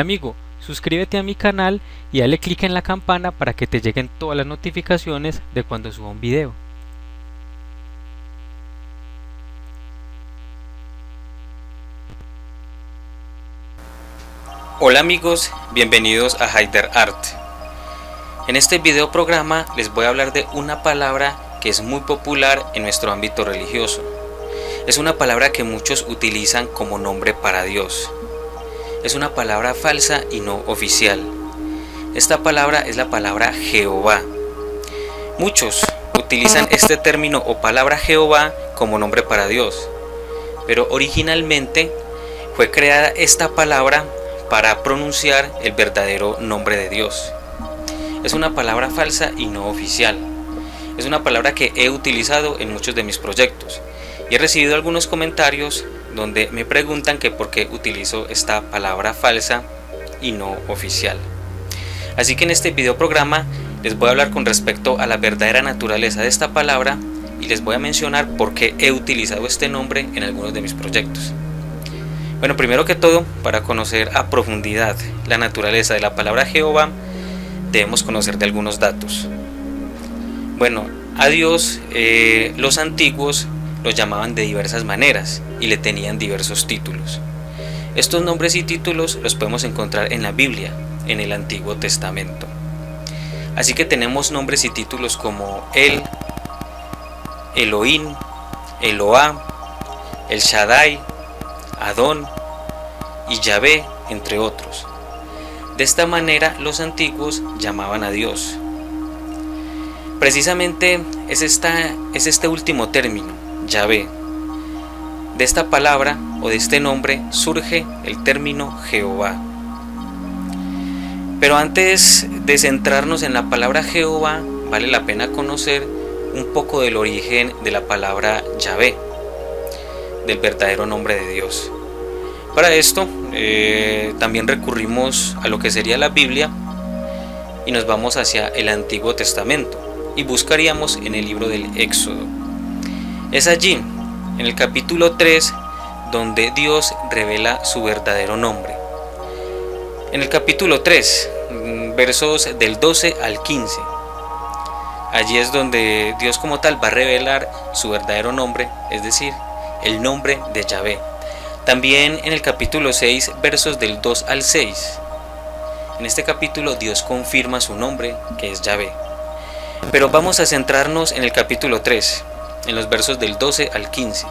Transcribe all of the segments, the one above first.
Hola amigo, suscríbete a mi canal y dale clic en la campana para que te lleguen todas las notificaciones de cuando suba un video. Hola amigos, bienvenidos a Haider Art. En este video programa les voy a hablar de una palabra que es muy popular en nuestro ámbito religioso. Es una palabra que muchos utilizan como nombre para Dios. Es una palabra falsa y no oficial. Esta palabra es la palabra Jehová. Muchos utilizan este término o palabra Jehová como nombre para Dios, pero originalmente fue creada esta palabra para pronunciar el verdadero nombre de Dios. Es una palabra falsa y no oficial. Es una palabra que he utilizado en muchos de mis proyectos y he recibido algunos comentarios donde me preguntan que por qué utilizo esta palabra falsa y no oficial. Así que en este video programa les voy a hablar con respecto a la verdadera naturaleza de esta palabra y les voy a mencionar por qué he utilizado este nombre en algunos de mis proyectos. Bueno, primero que todo, para conocer a profundidad la naturaleza de la palabra Jehová, debemos conocer de algunos datos. Bueno, a Dios los antiguos lo llamaban de diversas maneras y le tenían diversos títulos. Estos nombres y títulos los podemos encontrar en la Biblia, en el Antiguo Testamento. Así que tenemos nombres y títulos como El, Elohim, Eloá, El Shaddai, Adón y Yahvé, entre otros. De esta manera los antiguos llamaban a Dios. Precisamente es este último término, Yahvé. De esta palabra o de este nombre surge el término Jehová. Pero antes de centrarnos en la palabra Jehová, vale la pena conocer un poco del origen de la palabra Yahvé, del verdadero nombre de Dios. Para esto también recurrimos a lo que sería la Biblia y nos vamos hacia el Antiguo Testamento y buscaríamos en el libro del Éxodo. Es allí, en el capítulo 3, donde Dios revela su verdadero nombre. En el capítulo 3, versos del 12 al 15, allí es donde Dios como tal va a revelar su verdadero nombre, es decir, el nombre de Yahvé. También en el capítulo 6, versos del 2 al 6. En este capítulo Dios confirma su nombre, que es Yahvé. Pero vamos a centrarnos en el capítulo 3, en los versos del 12 al 15.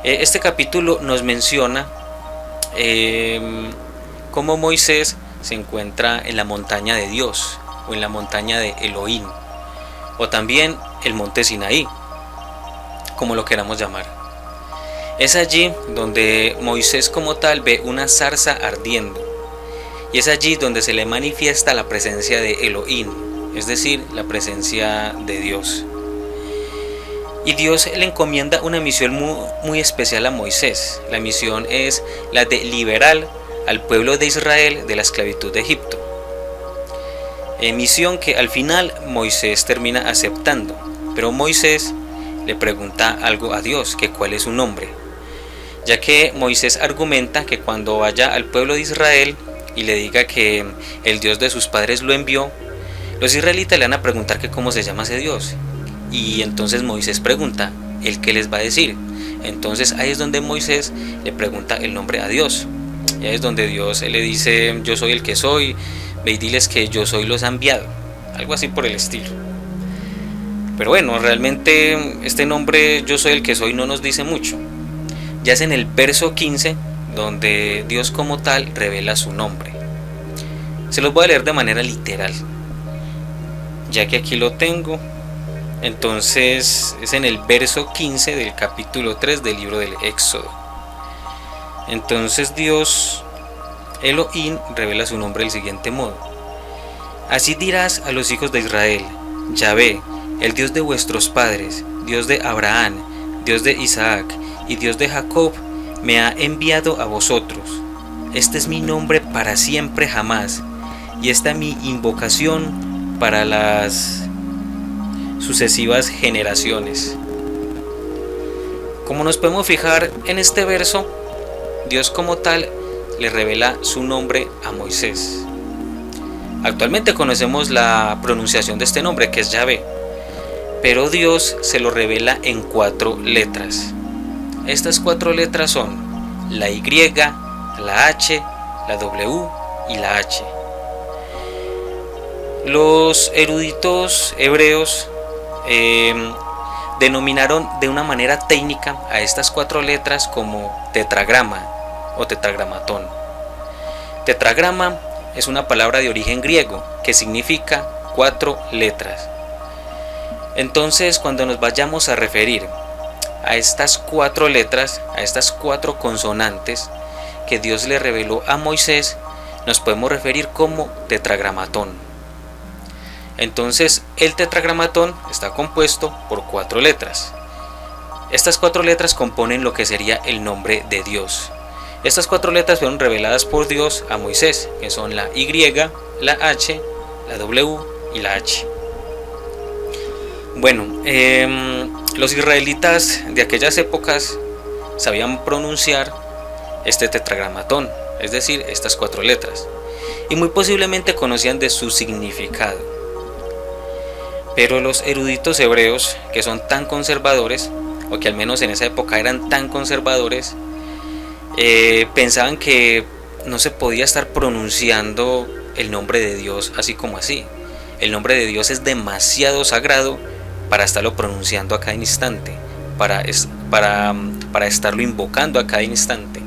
Este capítulo nos menciona cómo Moisés se encuentra en la montaña de Dios, o en la montaña de Elohim, o también el monte Sinaí, como lo queramos llamar. Es allí donde Moisés como tal ve una zarza ardiendo, y es allí donde se le manifiesta la presencia de Elohim, es decir, la presencia de Dios. Y Dios le encomienda una misión muy especial a Moisés. La misión es la de liberar al pueblo de Israel de la esclavitud de Egipto. Misión que al final Moisés termina aceptando, pero Moisés le pregunta algo a Dios, que cuál es su nombre, ya que Moisés argumenta que cuando vaya al pueblo de Israel y le diga que el Dios de sus padres lo envió, los israelitas le van a preguntar que cómo se llama ese Dios, y entonces Moisés pregunta, ¿el qué les va a decir? Entonces ahí es donde Moisés le pregunta el nombre a Dios, y ahí es donde Dios le dice, yo soy el que soy, ve y diles que yo soy los ha enviado, algo así por el estilo. Pero bueno, realmente este nombre yo soy el que soy no nos dice mucho. Ya es en el verso 15 donde Dios como tal revela su nombre. Se los voy a leer de manera literal, ya que aquí lo tengo. Entonces es en el verso 15 del capítulo 3 del libro del Éxodo. Entonces Dios, Elohim, revela su nombre del siguiente modo: así dirás a los hijos de Israel, Yahvé, el Dios de vuestros padres, Dios de Abraham, Dios de Isaac y Dios de Jacob, me ha enviado a vosotros. Este es mi nombre para siempre jamás, y esta mi invocación para las sucesivas generaciones. Como nos podemos fijar en este verso, Dios como tal le revela su nombre a Moisés. Actualmente conocemos la pronunciación de este nombre, que es Yahvé, pero Dios se lo revela en 4 letras. Estas 4 letras son la Y, la H, la W y la H. Los eruditos hebreos denominaron de una manera técnica a estas 4 letras como tetragrama o tetragramatón. Tetragrama es una palabra de origen griego que significa 4 letras. Entonces, cuando nos vayamos a referir a estas 4 letras, a estas 4 consonantes que Dios le reveló a Moisés, nos podemos referir como tetragramatón. Entonces, el tetragramatón está compuesto por 4 letras. Estas 4 letras componen lo que sería el nombre de Dios. Estas 4 letras fueron reveladas por Dios a Moisés, que son la Y, la H, la W y la H. Bueno, los israelitas de aquellas épocas sabían pronunciar este tetragramatón, es decir, estas 4 letras, y muy posiblemente conocían de su significado. Pero los eruditos hebreos, que son tan conservadores, o que al menos en esa época eran tan conservadores, pensaban que no se podía estar pronunciando el nombre de Dios así como así. El nombre de Dios es demasiado sagrado para estarlo pronunciando a cada instante, para estarlo invocando a cada instante.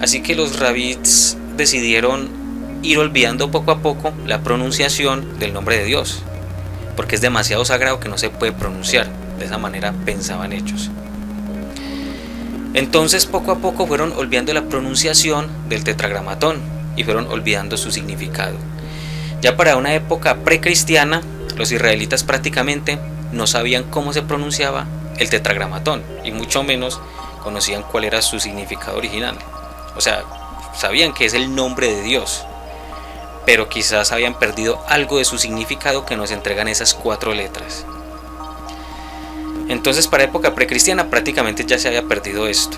Así que los rabís decidieron ir olvidando poco a poco la pronunciación del nombre de Dios, porque es demasiado sagrado que no se puede pronunciar. De esa manera pensaban ellos. Entonces poco a poco fueron olvidando la pronunciación del tetragramatón y fueron olvidando su significado. Ya para una época precristiana, los israelitas prácticamente no sabían cómo se pronunciaba el tetragramatón y mucho menos conocían cuál era su significado original. O sea, sabían que es el nombre de Dios, pero quizás habían perdido algo de su significado que nos entregan esas 4 letras. Entonces, para época precristiana prácticamente ya se había perdido esto.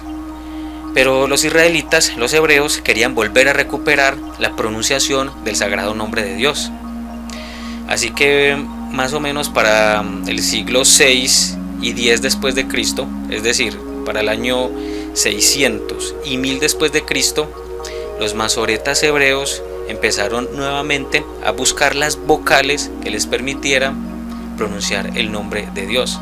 Pero los israelitas, los hebreos, querían volver a recuperar la pronunciación del sagrado nombre de Dios. Así que más o menos para el siglo 6 y 10 después de Cristo, es decir, para el año 600 y 1000 después de Cristo, los masoretas hebreos empezaron nuevamente a buscar las vocales que les permitieran pronunciar el nombre de Dios.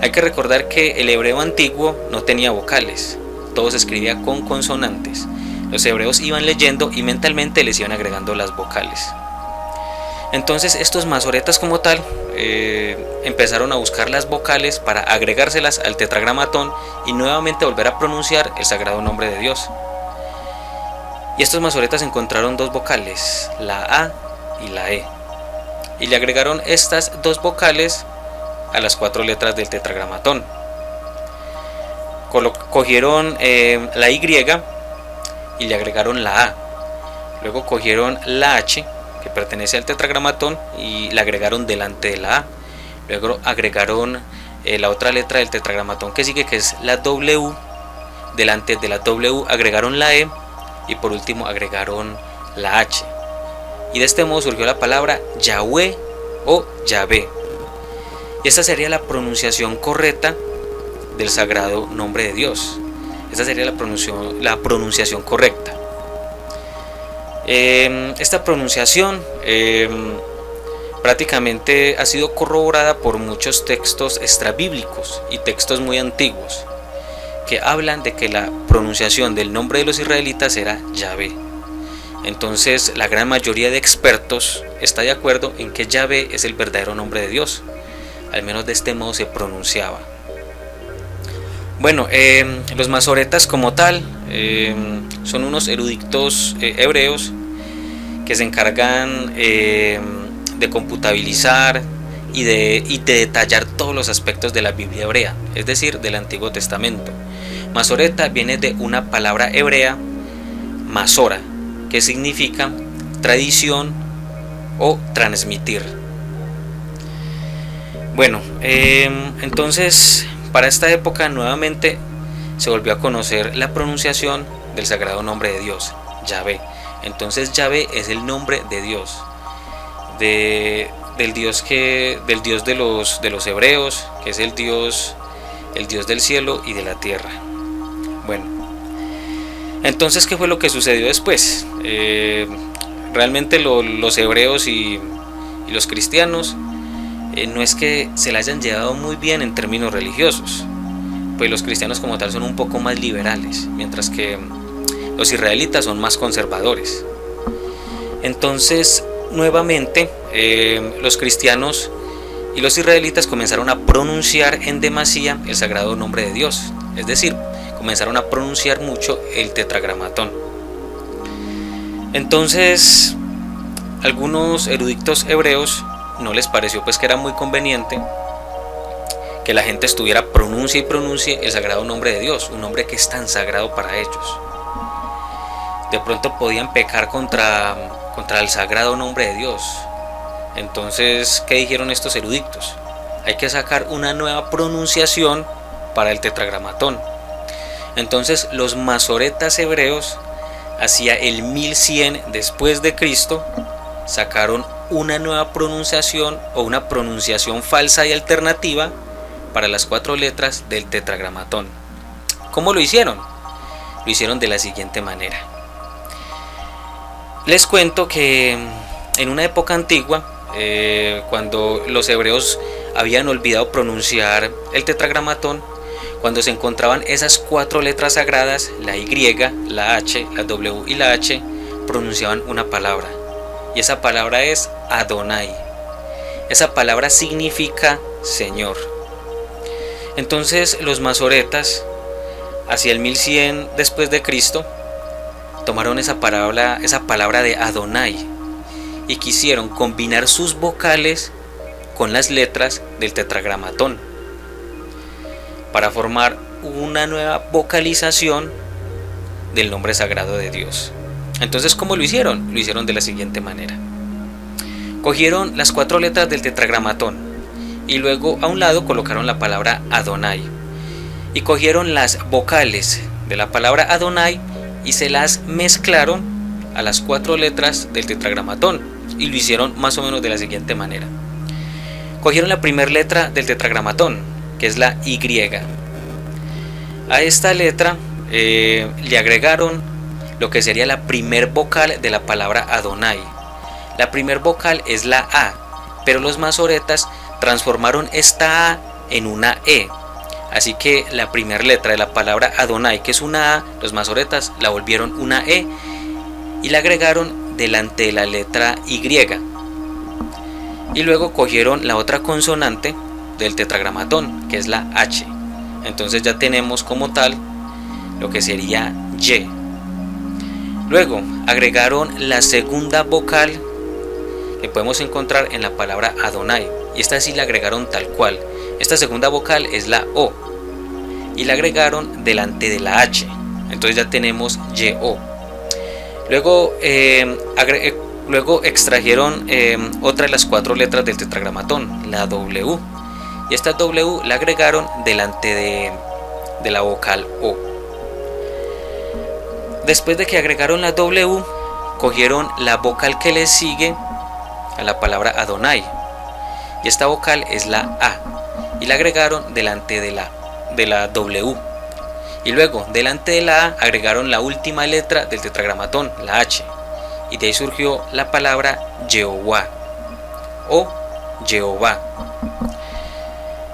Hay que recordar que el hebreo antiguo no tenía vocales, todo se escribía con consonantes. Los hebreos iban leyendo y mentalmente les iban agregando las vocales. Entonces estos masoretas como tal empezaron a buscar las vocales para agregárselas al tetragramatón y nuevamente volver a pronunciar el sagrado nombre de Dios. Y estos masoretas encontraron 2 vocales, la A y la E, y le agregaron estas 2 vocales a las 4 letras del tetragramatón. Cogieron la Y y le agregaron la A. Luego cogieron la H, que pertenece al tetragramatón, y la agregaron delante de la A. Luego agregaron la otra letra del tetragramatón que sigue, que es la W. Delante de la W agregaron la E y por último agregaron la H. Y de este modo surgió la palabra Yahweh o Yahvé. Y esta sería la pronunciación correcta del sagrado nombre de Dios. Esta sería la pronunciación correcta. Esta pronunciación prácticamente ha sido corroborada por muchos textos extrabíblicos y textos muy antiguos que hablan de que la pronunciación del nombre de los israelitas era Yahvé. Entonces la gran mayoría de expertos está de acuerdo en que Yahvé es el verdadero nombre de Dios. Al menos de este modo se pronunciaba. Bueno, los masoretas como tal son unos eruditos hebreos que se encargan de computabilizar y de detallar todos los aspectos de la Biblia hebrea, es decir, del Antiguo Testamento. Masoreta viene de una palabra hebrea, masora, que significa tradición o transmitir. Bueno, entonces para esta época nuevamente se volvió a conocer la pronunciación del sagrado nombre de Dios, Yahvé. Entonces Yahvé es el nombre de Dios, del Dios de los hebreos, que es el Dios del cielo y de la tierra. Bueno, entonces, ¿qué fue lo que sucedió después? Realmente los hebreos y los cristianos no es que se la hayan llevado muy bien en términos religiosos, pues los cristianos como tal son un poco más liberales, mientras que los israelitas son más conservadores. Entonces, nuevamente, los cristianos y los israelitas comenzaron a pronunciar en demasía el sagrado nombre de Dios, es decir, comenzaron a pronunciar mucho el tetragramatón. Entonces, algunos eruditos hebreos no les pareció pues que era muy conveniente que la gente estuviera pronuncie y pronuncie el sagrado nombre de Dios, un nombre que es tan sagrado para ellos. De pronto podían pecar contra el sagrado nombre de Dios. Entonces, ¿qué dijeron estos eruditos? Hay que sacar una nueva pronunciación para el tetragramatón. Entonces, los masoretas hebreos, hacia el 1100 después de Cristo, sacaron una nueva pronunciación o una pronunciación falsa y alternativa para las 4 letras del tetragramatón. ¿Cómo lo hicieron? Lo hicieron de la siguiente manera. Les cuento que en una época antigua, cuando los hebreos habían olvidado pronunciar el tetragramatón, cuando se encontraban esas 4 letras sagradas, la Y, la H, la W y la H, pronunciaban una palabra, y esa palabra es Adonai. Esa palabra significa Señor. Entonces los masoretas, hacia el 1100 después de Cristo, tomaron esa palabra de Adonai y quisieron combinar sus vocales con las letras del tetragramatón para formar una nueva vocalización del nombre sagrado de Dios. Entonces, ¿cómo lo hicieron? Lo hicieron de la siguiente manera. Cogieron las 4 letras del tetragramatón y luego a un lado colocaron la palabra Adonai, y cogieron las vocales de la palabra Adonai y se las mezclaron a las 4 letras del tetragramatón, y lo hicieron más o menos de la siguiente manera. Cogieron la primera letra del tetragramatón, que es la Y. A esta letra le agregaron lo que sería la primer vocal de la palabra Adonai. La primer vocal es la A, pero los masoretas transformaron esta A en una E. Así que la primera letra de la palabra Adonai, que es una A, los masoretas la volvieron una E y la agregaron delante de la letra Y. Y luego cogieron la otra consonante del tetragramatón, que es la H. Entonces ya tenemos como tal lo que sería Y. Luego agregaron la segunda vocal que podemos encontrar en la palabra Adonai, y esta sí la agregaron tal cual. Esta segunda vocal es la O y la agregaron delante de la H. Entonces ya tenemos Y-O. Luego extrajeron otra de las 4 letras del tetragramatón, la W, y esta W la agregaron delante de la vocal O. Después de que agregaron la W, cogieron la vocal que le sigue a la palabra Adonai, y esta vocal es la A, y la agregaron delante de la W. Y luego delante de la A agregaron la última letra del tetragramatón, la H, y de ahí surgió la palabra Jehová o Jehová.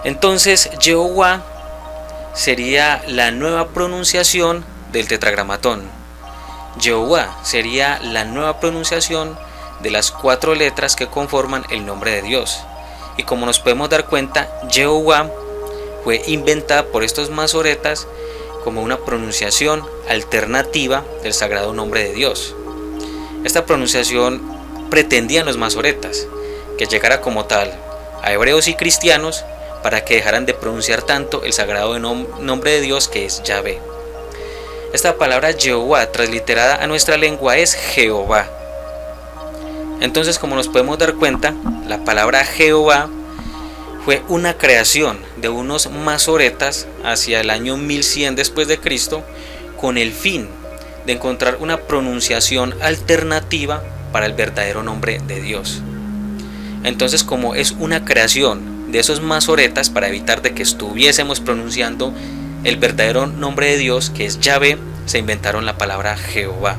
Entonces Jehová sería la nueva pronunciación del tetragramatón. Jehová sería la nueva pronunciación de las 4 letras que conforman el nombre de Dios. Y como nos podemos dar cuenta, Jehová fue inventada por estos masoretas como una pronunciación alternativa del sagrado nombre de Dios. Esta pronunciación pretendían los masoretas que llegara como tal a hebreos y cristianos para que dejaran de pronunciar tanto el sagrado nombre de Dios, que es Yahvé. Esta palabra Jehová transliterada a nuestra lengua es Jehová. Entonces, como nos podemos dar cuenta, la palabra Jehová fue una creación de unos masoretas hacia el año 1100 después de Cristo, con el fin de encontrar una pronunciación alternativa para el verdadero nombre de Dios. Entonces, como es una creación de esos masoretas para evitar de que estuviésemos pronunciando el verdadero nombre de Dios, que es Yahvé, se inventaron la palabra Jehová.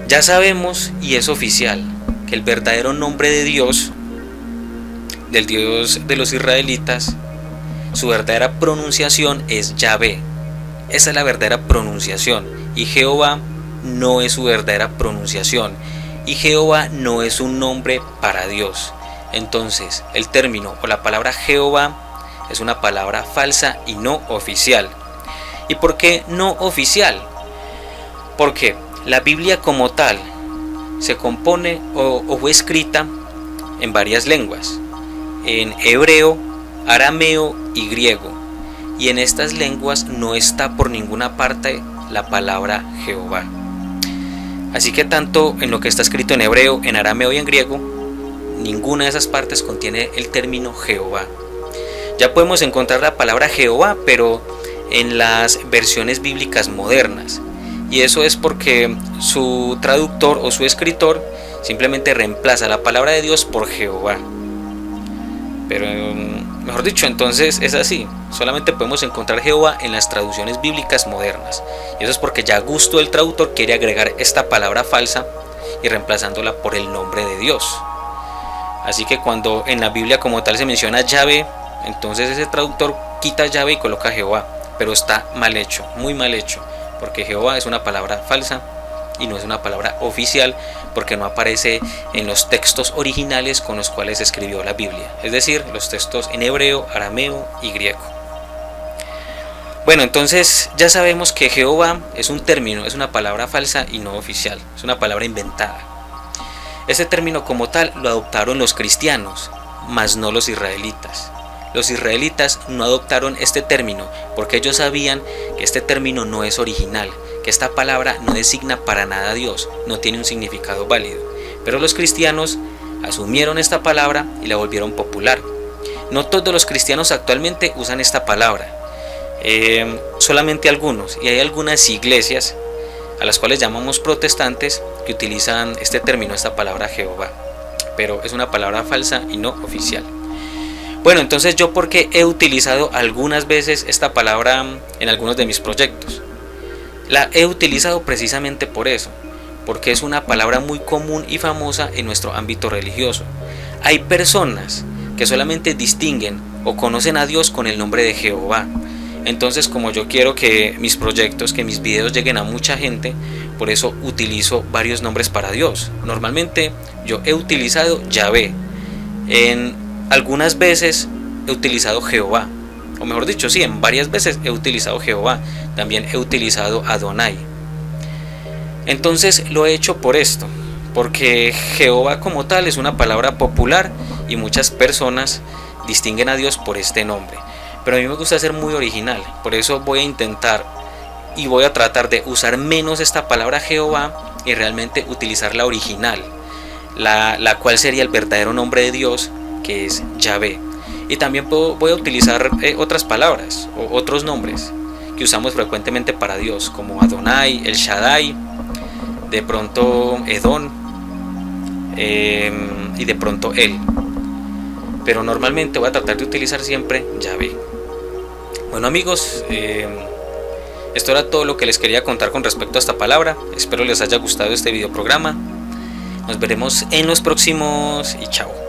Ya sabemos, y es oficial, que el verdadero nombre de Dios, del Dios de los israelitas, su verdadera pronunciación es Yahvé. Esa es la verdadera pronunciación, y Jehová no es su verdadera pronunciación, y Jehová no es un nombre para Dios. Entonces, el término o la palabra Jehová es una palabra falsa y no oficial. ¿Y por qué no oficial? Porque la Biblia como tal se compone o fue escrita en varias lenguas, en hebreo, arameo y griego, y en estas lenguas no está por ninguna parte la palabra Jehová. Así que tanto en lo que está escrito en hebreo, en arameo y en griego, ninguna de esas partes contiene el término Jehová. Ya podemos encontrar la palabra Jehová, pero en las versiones bíblicas modernas, y eso es porque su traductor o su escritor simplemente reemplaza la palabra de Dios por Jehová. Pero mejor dicho, entonces es así, solamente podemos encontrar Jehová en las traducciones bíblicas modernas, y eso es porque ya a gusto del traductor quiere agregar esta palabra falsa y reemplazándola por el nombre de Dios. Así que cuando en la Biblia como tal se menciona Yahvé, entonces ese traductor quita Yahvé y coloca Jehová, pero está mal hecho, muy mal hecho, porque Jehová es una palabra falsa y no es una palabra oficial, porque no aparece en los textos originales con los cuales se escribió la Biblia, es decir, los textos en hebreo, arameo y griego. Bueno, entonces ya sabemos que Jehová es un término, es una palabra falsa y no oficial, es una palabra inventada. Este término como tal lo adoptaron los cristianos, mas no los israelitas. Los israelitas no adoptaron este término porque ellos sabían que este término no es original, que esta palabra no designa para nada a Dios, no tiene un significado válido. Pero los cristianos asumieron esta palabra y la volvieron popular. No todos los cristianos actualmente usan esta palabra, solamente algunos, y hay algunas iglesias a las cuales llamamos protestantes que utilizan este término, esta palabra Jehová, pero es una palabra falsa y no oficial. Bueno, entonces yo porque he utilizado algunas veces esta palabra en algunos de mis proyectos. La he utilizado precisamente por eso, porque es una palabra muy común y famosa en nuestro ámbito religioso. Hay personas que solamente distinguen o conocen a Dios con el nombre de Jehová. Entonces, como yo quiero que mis proyectos, que mis videos lleguen a mucha gente, por eso utilizo varios nombres para Dios. Normalmente yo he utilizado Yahvé. En algunas veces he utilizado Jehová, o mejor dicho, sí, en varias veces he utilizado Jehová. También he utilizado Adonai. Entonces lo he hecho por esto, porque Jehová como tal es una palabra popular y muchas personas distinguen a Dios por este nombre. Pero a mí me gusta ser muy original, por eso voy a intentar y voy a tratar de usar menos esta palabra Jehová y realmente utilizar la original, la cual sería el verdadero nombre de Dios, que es Yahvé. Y también voy a utilizar otras palabras o otros nombres que usamos frecuentemente para Dios, como Adonai, El Shaddai, de pronto Edón y de pronto Él. Pero normalmente voy a tratar de utilizar siempre Yahvé. Bueno amigos, esto era todo lo que les quería contar con respecto a esta palabra. Espero les haya gustado este video programa. Nos veremos en los próximos y chao.